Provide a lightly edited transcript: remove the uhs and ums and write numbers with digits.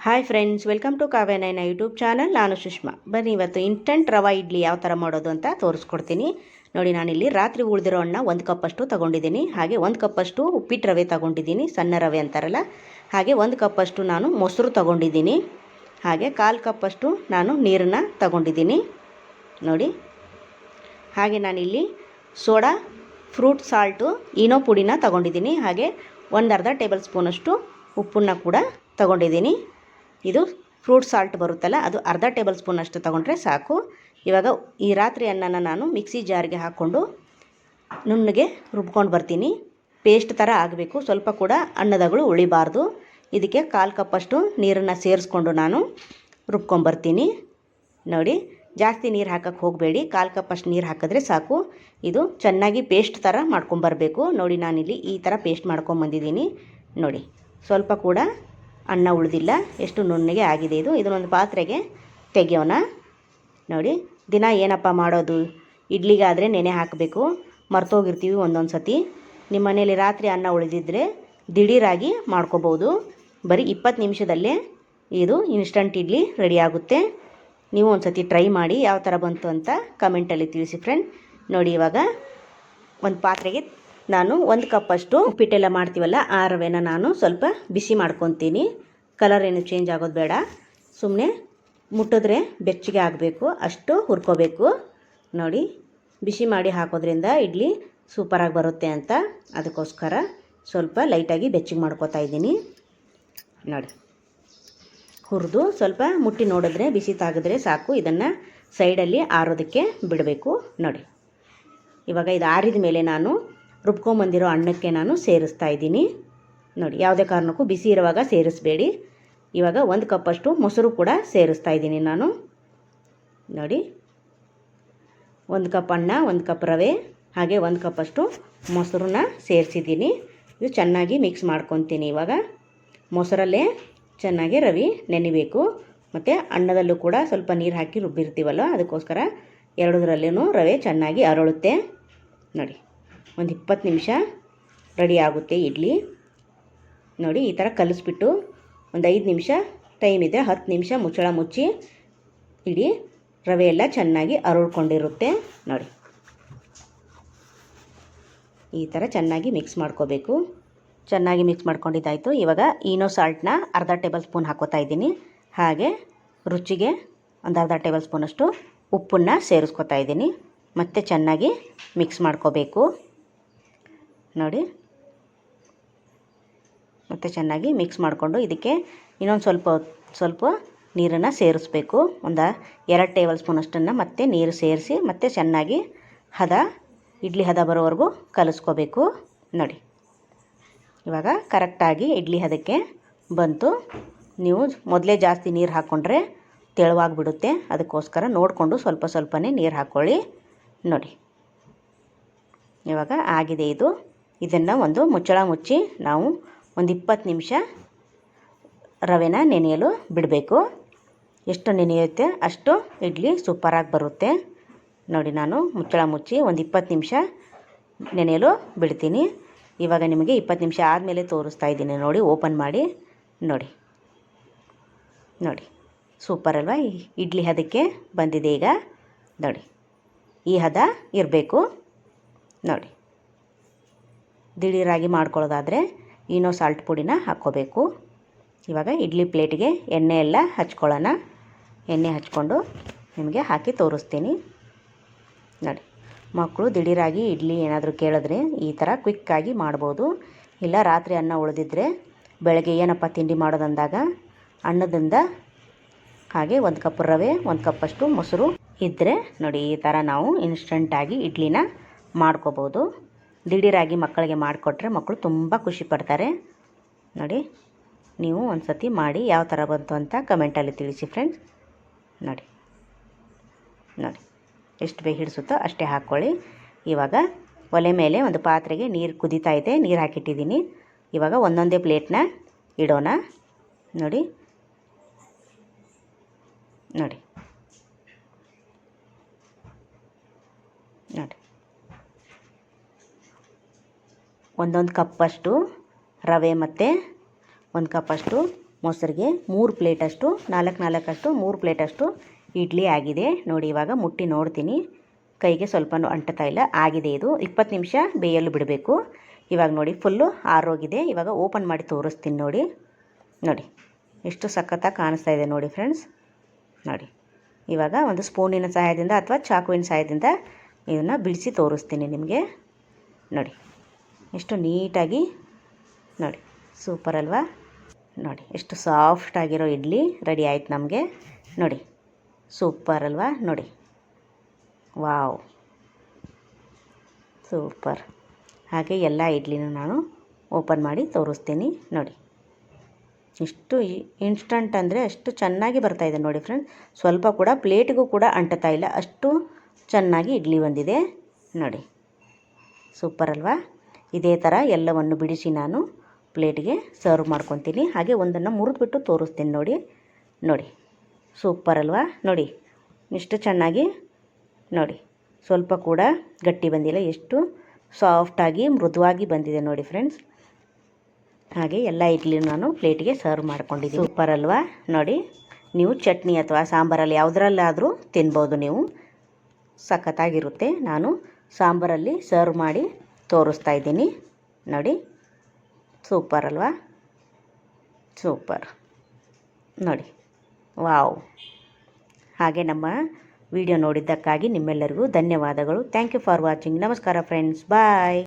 Hi friends, welcome to Kavyanayana YouTube channel. ನಾನು ಸುಷ್ಮಾ. ಬನ್ನಿ ಇವತ್ತು ಇನ್ಸ್ಟಂಟ್ ರವಾ ಇಡ್ಲಿ ಯಾವ ಥರ ಮಾಡೋದು ಅಂತ ತೋರಿಸ್ಕೊಡ್ತೀನಿ. ನೋಡಿ, ನಾನಿಲ್ಲಿ ರಾತ್ರಿ ಉಳಿದಿರೋ ಅನ್ನ 1 ಕಪ್ಪಷ್ಟು ತೊಗೊಂಡಿದ್ದೀನಿ. ಹಾಗೆ 1 ಕಪ್ಪಷ್ಟು ಉಪ್ಪಿಟ್ಟು ರವೆ ತೊಗೊಂಡಿದ್ದೀನಿ, ಸಣ್ಣ ರವೆ ಅಂತಾರಲ್ಲ. ಹಾಗೆ 1 ಕಪ್ಪಷ್ಟು ನಾನು ಮೊಸರು ತೊಗೊಂಡಿದ್ದೀನಿ. ಹಾಗೆ 1/4 ಕಪ್ಪಷ್ಟು ನಾನು ನೀರನ್ನು ತೊಗೊಂಡಿದ್ದೀನಿ ನೋಡಿ. ಹಾಗೆ ನಾನಿಲ್ಲಿ ಸೋಡಾ, ಫ್ರೂಟ್ ಸಾಲ್ಟು, ಈನೋ ಪುಡಿನ ತೊಗೊಂಡಿದ್ದೀನಿ. ಹಾಗೆ 1/2 ಟೇಬಲ್ ಸ್ಪೂನಷ್ಟು ಉಪ್ಪನ್ನು ಕೂಡ ತೊಗೊಂಡಿದ್ದೀನಿ. ಇದು ಫ್ರೂಟ್ ಸಾಲ್ಟ್ ಬರುತ್ತಲ್ಲ, ಅದು 1/2 ಟೇಬಲ್ ಸ್ಪೂನಷ್ಟು ತೊಗೊಂಡ್ರೆ ಸಾಕು. ಇವಾಗ ಈ ರಾತ್ರಿ ಅನ್ನನ ನಾನು ಮಿಕ್ಸಿ ಜಾರ್ಗೆ ಹಾಕ್ಕೊಂಡು ನುಣ್ಣಗೆ ರುಬ್ಕೊಂಡು ಬರ್ತೀನಿ. ಪೇಸ್ಟ್ ಥರ ಆಗಬೇಕು, ಸ್ವಲ್ಪ ಕೂಡ ಅನ್ನದಗಳು ಉಳಿಬಾರ್ದು. ಇದಕ್ಕೆ 1/4 ಕಪ್ಪಷ್ಟು ನೀರನ್ನು ಸೇರಿಸ್ಕೊಂಡು ನಾನು ರುಬ್ಕೊಂಬರ್ತೀನಿ ನೋಡಿ. ಜಾಸ್ತಿ ನೀರು ಹಾಕಕ್ಕೆ ಹೋಗಬೇಡಿ, 1/4 ಕಪ್ಪಷ್ಟು ನೀರು ಹಾಕಿದ್ರೆ ಸಾಕು. ಇದು ಚೆನ್ನಾಗಿ ಪೇಸ್ಟ್ ಥರ ಮಾಡ್ಕೊಂಬರಬೇಕು ನೋಡಿ. ನಾನಿಲ್ಲಿ ಈ ಥರ ಪೇಸ್ಟ್ ಮಾಡ್ಕೊಂಬಂದಿದ್ದೀನಿ ನೋಡಿ. ಸ್ವಲ್ಪ ಕೂಡ ಅನ್ನ ಉಳಿದಿಲ್ಲ, ಎಷ್ಟು ನುಣ್ಣಗೆ ಆಗಿದೆ ಇದು. ಇದನ್ನೊಂದು ಪಾತ್ರೆಗೆ ತೆಗೆಯೋಣ ನೋಡಿ. ದಿನ ಏನಪ್ಪ ಮಾಡೋದು, ಇಡ್ಲಿಗಾದರೆ ನೆನೆ ಹಾಕಬೇಕು, ಮರ್ತೋಗಿರ್ತೀವಿ ಒಂದೊಂದು ಸತಿ. ನಿಮ್ಮ ಮನೇಲಿ ರಾತ್ರಿ ಅನ್ನ ಉಳಿದಿದ್ದರೆ ದಿಢೀರಾಗಿ ಮಾಡ್ಕೋಬೋದು. ಬರೀ 20 ನಿಮಿಷದಲ್ಲೇ ಇದು ಇನ್ಸ್ಟಂಟ್ ಇಡ್ಲಿ ರೆಡಿ ಆಗುತ್ತೆ. ನೀವು ಒಂದು ಸತಿ ಟ್ರೈ ಮಾಡಿ, ಯಾವ ಥರ ಬಂತು ಅಂತ ಕಮೆಂಟಲ್ಲಿ ತಿಳಿಸಿ ಫ್ರೆಂಡ್. ನೋಡಿ, ಇವಾಗ ಒಂದು ಪಾತ್ರೆಗೆ ನಾನು 1 ಕಪ್ಪಷ್ಟು ಉಪ್ಪಿಟ್ಟೆಲ್ಲ ಮಾಡ್ತೀವಲ್ಲ ಆ ರವೆನ ನಾನು ಸ್ವಲ್ಪ ಬಿಸಿ ಮಾಡ್ಕೊತೀನಿ. ಕಲರ್ ಏನು ಚೇಂಜ್ ಆಗೋದು ಬೇಡ, ಸುಮ್ಮನೆ ಮುಟ್ಟಿದ್ರೆ ಬೆಚ್ಚಗೆ ಆಗಬೇಕು, ಅಷ್ಟು ಹುರ್ಕೋಬೇಕು ನೋಡಿ. ಬಿಸಿ ಮಾಡಿ ಹಾಕೋದ್ರಿಂದ ಇಡ್ಲಿ ಸೂಪರಾಗಿ ಬರುತ್ತೆ ಅಂತ ಅದಕ್ಕೋಸ್ಕರ ಸ್ವಲ್ಪ ಲೈಟಾಗಿ ಬೆಚ್ಚಗೆ ಮಾಡ್ಕೋತಾ ಇದ್ದೀನಿ ನೋಡಿ. ಹುರಿದು ಸ್ವಲ್ಪ ಮುಟ್ಟಿ ನೋಡಿದ್ರೆ ಬಿಸಿ ತಾಗಿದ್ರೆ ಸಾಕು. ಇದನ್ನು ಸೈಡಲ್ಲಿ ಆರೋದಕ್ಕೆ ಬಿಡಬೇಕು ನೋಡಿ. ಇವಾಗ ಇದು ಆರಿದ ಮೇಲೆ ನಾನು ರುಬ್ಕೊಂಬಂದಿರೋ ಅನ್ನಕ್ಕೆ ನಾನು ಸೇರಿಸ್ತಾ ಇದ್ದೀನಿ ನೋಡಿ. ಯಾವುದೇ ಕಾರಣಕ್ಕೂ ಬಿಸಿ ಇರುವಾಗ ಸೇರಿಸಬೇಡಿ. ಇವಾಗ 1 ಕಪ್ಪಷ್ಟು ಮೊಸರು ಕೂಡ ಸೇರಿಸ್ತಾ ಇದ್ದೀನಿ ನಾನು ನೋಡಿ. 1 ಕಪ್ ಅನ್ನ, 1 ಕಪ್ ರವೆ, ಹಾಗೆ 1 ಕಪ್ಪಷ್ಟು ಮೊಸರನ್ನ ಸೇರಿಸಿದ್ದೀನಿ. ಇದು ಚೆನ್ನಾಗಿ ಮಿಕ್ಸ್ ಮಾಡ್ಕೊತೀನಿ. ಇವಾಗ ಮೊಸರಲ್ಲೇ ಚೆನ್ನಾಗಿ ರವೆ ನೆನಿಬೇಕು, ಮತ್ತು ಅನ್ನದಲ್ಲೂ ಕೂಡ ಸ್ವಲ್ಪ ನೀರು ಹಾಕಿ ರುಬ್ಬಿರ್ತೀವಲ್ಲ, ಅದಕ್ಕೋಸ್ಕರ ಎರಡರಲ್ಲೂ ರವೆ ಚೆನ್ನಾಗಿ ಅರಳುತ್ತೆ ನೋಡಿ. ಒಂದು 20 ನಿಮಿಷ ರೆಡಿ ಆಗುತ್ತೆ ಇಡ್ಲಿ ನೋಡಿ. ಈ ಥರ ಕಲಿಸ್ಬಿಟ್ಟು ಒಂದು 5 ನಿಮಿಷ ಟೈಮ್ ಇದೆ, 10 ನಿಮಿಷ ಮುಚ್ಚಳ ಮುಚ್ಚಿ ಇಡಿ. ರವೆ ಎಲ್ಲ ಚೆನ್ನಾಗಿ ಅರಳ್ಕೊಂಡಿರುತ್ತೆ ನೋಡಿ. ಈ ಥರ ಚೆನ್ನಾಗಿ ಮಿಕ್ಸ್ ಮಾಡ್ಕೋಬೇಕು. ಚೆನ್ನಾಗಿ ಮಿಕ್ಸ್ ಮಾಡ್ಕೊಂಡಿದ್ದಾಯಿತು. ಇವಾಗ ಈನೋ ಸಾಲ್ಟ್ನ 1/2 ಟೇಬಲ್ ಸ್ಪೂನ್ ಹಾಕೋತಾ ಇದ್ದೀನಿ. ಹಾಗೆ ರುಚಿಗೆ ಒಂದು 1/2 ಟೇಬಲ್ ಸ್ಪೂನಷ್ಟು ಉಪ್ಪನ್ನು ಸೇರಿಸ್ಕೊತಾ ಇದ್ದೀನಿ. ಮತ್ತು ಚೆನ್ನಾಗಿ ಮಿಕ್ಸ್ ಮಾಡ್ಕೋಬೇಕು ನೋಡಿ. ಮತ್ತು ಚೆನ್ನಾಗಿ ಮಿಕ್ಸ್ ಮಾಡಿಕೊಂಡು ಇದಕ್ಕೆ ಇನ್ನೊಂದು ಸ್ವಲ್ಪ ನೀರನ್ನು ಸೇರಿಸ್ಬೇಕು. ಒಂದು 2 ಟೇಬಲ್ ಸ್ಪೂನಷ್ಟನ್ನು ಮತ್ತೆ ನೀರು ಸೇರಿಸಿ ಮತ್ತೆ ಚೆನ್ನಾಗಿ ಇಡ್ಲಿ ಹದ ಬರೋವರೆಗೂ ಕಲಿಸ್ಕೋಬೇಕು ನೋಡಿ. ಇವಾಗ ಕರೆಕ್ಟಾಗಿ ಇಡ್ಲಿ ಹದಕ್ಕೆ ಬಂತು. ನೀವು ಮೊದಲೇ ಜಾಸ್ತಿ ನೀರು ಹಾಕ್ಕೊಂಡ್ರೆ ತೆಳುವಾಗಿಬಿಡುತ್ತೆ, ಅದಕ್ಕೋಸ್ಕರ ನೋಡಿಕೊಂಡು ಸ್ವಲ್ಪ ಸ್ವಲ್ಪನೇ ನೀರು ಹಾಕ್ಕೊಳ್ಳಿ ನೋಡಿ. ಇವಾಗ ಆಗಿದೆ ಇದು. ಇದನ್ನು ಒಂದು ಮುಚ್ಚಳ ಮುಚ್ಚಿ ನಾವು ಒಂದು 20 ನಿಮಿಷ ರವೆನ ನೆನೆಯಲು ಬಿಡಬೇಕು. ಎಷ್ಟು ನೆನೆಯುತ್ತೆ ಅಷ್ಟು ಇಡ್ಲಿ ಸೂಪರಾಗಿ ಬರುತ್ತೆ ನೋಡಿ. ನಾನು ಮುಚ್ಚಳ ಮುಚ್ಚಿ ಒಂದು 20 ನಿಮಿಷ ನೆನೆಯಲು ಬಿಡ್ತೀನಿ. ಇವಾಗ ನಿಮಗೆ 20 ನಿಮಿಷ ಆದಮೇಲೆ ತೋರಿಸ್ತಾ ಇದ್ದೀನಿ ನೋಡಿ. ಓಪನ್ ಮಾಡಿ ನೋಡಿ. ಸೂಪರ್ ಅಲ್ವಾ? ಇಡ್ಲಿ ಹದಕ್ಕೆ ಬಂದಿದೆ ಈಗ ನೋಡಿ. ಈ ಹದ ಇರಬೇಕು ನೋಡಿ. ದಿಢೀರಾಗಿ ಮಾಡ್ಕೊಳ್ಳೋದಾದರೆ ಈನೋ ಸಾಲ್ಟ್ ಪುಡಿನ ಹಾಕ್ಕೋಬೇಕು. ಇವಾಗ ಇಡ್ಲಿ ಪ್ಲೇಟಿಗೆ ಎಣ್ಣೆ ಎಲ್ಲ ಹಚ್ಕೊಳ್ಳೋಣ. ಎಣ್ಣೆ ಹಚ್ಕೊಂಡು ನಿಮಗೆ ಹಾಕಿ ತೋರಿಸ್ತೀನಿ ನೋಡಿ. ಮಕ್ಕಳು ದಿಢೀರಾಗಿ ಇಡ್ಲಿ ಏನಾದರೂ ಕೇಳಿದ್ರೆ ಈ ಥರ ಕ್ವಿಕ್ಕಾಗಿ ಮಾಡ್ಬೋದು. ಇಲ್ಲ ರಾತ್ರಿ ಅನ್ನ ಉಳಿದಿದ್ರೆ ಬೆಳಗ್ಗೆ ಏನಪ್ಪ ತಿಂಡಿ ಮಾಡೋದಂದಾಗ ಅನ್ನದಿಂದ ಹಾಗೆ 1 ಕಪ್ ರವೆ, 1 ಕಪ್ಪಷ್ಟು ಮೊಸರು ಇದ್ದರೆ ನೋಡಿ, ಈ ಥರ ನಾವು ಇನ್ಸ್ಟಂಟಾಗಿ ಇಡ್ಲಿನ ಮಾಡ್ಕೋಬೋದು. ದಿಢೀರಾಗಿ ಮಕ್ಕಳಿಗೆ ಮಾಡಿಕೊಟ್ರೆ ಮಕ್ಕಳು ತುಂಬ ಖುಷಿ ಪಡ್ತಾರೆ ನೋಡಿ. ನೀವು ಒಂದು ಸತಿ ಮಾಡಿ ಯಾವ ಥರ ಬಂತು ಅಂತ ಕಮೆಂಟಲ್ಲಿ ತಿಳಿಸಿ ಫ್ರೆಂಡ್ಸ್ ನೋಡಿ. ಎಷ್ಟು ಬೇಗ ಹಿಡಿಸುತ್ತೋ ಅಷ್ಟೇ ಹಾಕ್ಕೊಳ್ಳಿ. ಇವಾಗ ಒಲೆ ಮೇಲೆ ಒಂದು ಪಾತ್ರೆಗೆ ನೀರು ಕುದೀತಾ ಇದೆ, ನೀರು ಹಾಕಿಟ್ಟಿದ್ದೀನಿ. ಇವಾಗ ಒಂದೊಂದೇ ಪ್ಲೇಟ್ನ ಇಡೋಣ ನೋಡಿ. ಒಂದೊಂದು ಕಪ್ಪಷ್ಟು ರವೆ ಮತ್ತು 1 ಕಪ್ಪಷ್ಟು ಮೊಸರಿಗೆ 3 ಪ್ಲೇಟಷ್ಟು 3 ಪ್ಲೇಟಷ್ಟು ಇಡ್ಲಿ ಆಗಿದೆ ನೋಡಿ. ಇವಾಗ ಮುಟ್ಟಿ ನೋಡ್ತೀನಿ, ಕೈಗೆ ಸ್ವಲ್ಪನೂ ಅಂಟ್ತಾ ಇಲ್ಲ, ಆಗಿದೆ. ಇದು 20 ನಿಮಿಷ ಬೇಯಲು ಬಿಡಬೇಕು. ಇವಾಗ ನೋಡಿ ಫುಲ್ಲು ಆರೋಗಿದೆ. ಇವಾಗ ಓಪನ್ ಮಾಡಿ ತೋರಿಸ್ತೀನಿ ನೋಡಿ. ನೋಡಿ ಎಷ್ಟು ಸಖತ್ತಾಗಿ ಕಾಣಿಸ್ತಾ ಇದೆ ನೋಡಿ ಫ್ರೆಂಡ್ಸ್. ನೋಡಿ ಇವಾಗ ಒಂದು ಸ್ಪೂನಿನ ಸಹಾಯದಿಂದ ಅಥವಾ ಚಾಕುವಿನ ಸಹಾಯದಿಂದ ಇದನ್ನು ಬಿಡಿಸಿ ತೋರಿಸ್ತೀನಿ ನಿಮಗೆ. ನೋಡಿ ಎಷ್ಟು ನೀಟಾಗಿ, ನೋಡಿ ಸೂಪರ್ ಅಲ್ವಾ. ನೋಡಿ ಎಷ್ಟು ಸಾಫ್ಟಾಗಿರೋ ಇಡ್ಲಿ ರೆಡಿ ಆಯ್ತು ನಮಗೆ. ನೋಡಿ ಸೂಪರ್ ಅಲ್ವಾ. ನೋಡಿ ವಾವ್ ಸೂಪರ್. ಹಾಗೆ ಎಲ್ಲ ಇಡ್ಲಿನೂ ನಾನು ಓಪನ್ ಮಾಡಿ ತೋರಿಸ್ತೀನಿ ನೋಡಿ. ಇಷ್ಟು ಇನ್ಸ್ಟಂಟ್ ಅಂದರೆ ಅಷ್ಟು ಚೆನ್ನಾಗಿ ಬರ್ತಾಯಿದೆ ನೋಡಿ ಫ್ರೆಂಡ್ಸ್. ಸ್ವಲ್ಪ ಕೂಡ ಪ್ಲೇಟಿಗೂ ಕೂಡ ಅಂಟ್ತಾ ಇಲ್ಲ, ಅಷ್ಟು ಚೆನ್ನಾಗಿ ಇಡ್ಲಿ ಬಂದಿದೆ ನೋಡಿ. ಸೂಪರ್ ಅಲ್ವಾ. ಇದೇ ಥರ ಎಲ್ಲವನ್ನು ಬಿಡಿಸಿ ನಾನು ಪ್ಲೇಟ್ಗೆ ಸರ್ವ್ ಮಾಡ್ಕೊತೀನಿ. ಹಾಗೆ ಒಂದನ್ನು ಮುರಿದ್ಬಿಟ್ಟು ತೋರಿಸ್ತೀನಿ ನೋಡಿ. ನೋಡಿ ಸೂಪರ್ ಅಲ್ವಾ. ನೋಡಿ ಎಷ್ಟು ಚೆನ್ನಾಗಿ, ನೋಡಿ ಸ್ವಲ್ಪ ಕೂಡ ಗಟ್ಟಿ ಬಂದಿಲ್ಲ, ಎಷ್ಟು ಸಾಫ್ಟಾಗಿ ಮೃದುವಾಗಿ ಬಂದಿದೆ ನೋಡಿ ಫ್ರೆಂಡ್ಸ್. ಹಾಗೆ ಎಲ್ಲ ಇಡ್ಲಿ ನಾನು ಪ್ಲೇಟಿಗೆ ಸರ್ವ್ ಮಾಡ್ಕೊಂಡಿದ್ದೀನಿ. ಸೂಪರ್ ಅಲ್ವಾ. ನೋಡಿ ನೀವು ಚಟ್ನಿ ಅಥವಾ ಸಾಂಬಾರಲ್ಲಿ ಯಾವುದರಲ್ಲಾದರೂ ತಿನ್ಬೋದು ನೀವು, ಸಖತ್ತಾಗಿರುತ್ತೆ. ನಾನು ಸಾಂಬಾರಲ್ಲಿ ಸರ್ವ್ ಮಾಡಿ ತೋರಿಸ್ತಾ ಇದ್ದೀನಿ ನೋಡಿ. ಸೂಪರ್ ಅಲ್ವಾ. ಸೂಪರ್ ನೋಡಿ ವಾವ್. ಹಾಗೆ ನಮ್ಮ ವಿಡಿಯೋ ನೋಡಿದ್ದಕ್ಕಾಗಿ ನಿಮ್ಮೆಲ್ಲರಿಗೂ ಧನ್ಯವಾದಗಳು. Thank you for watching. ನಮಸ್ಕಾರ ಫ್ರೆಂಡ್ಸ್, ಬಾಯ್.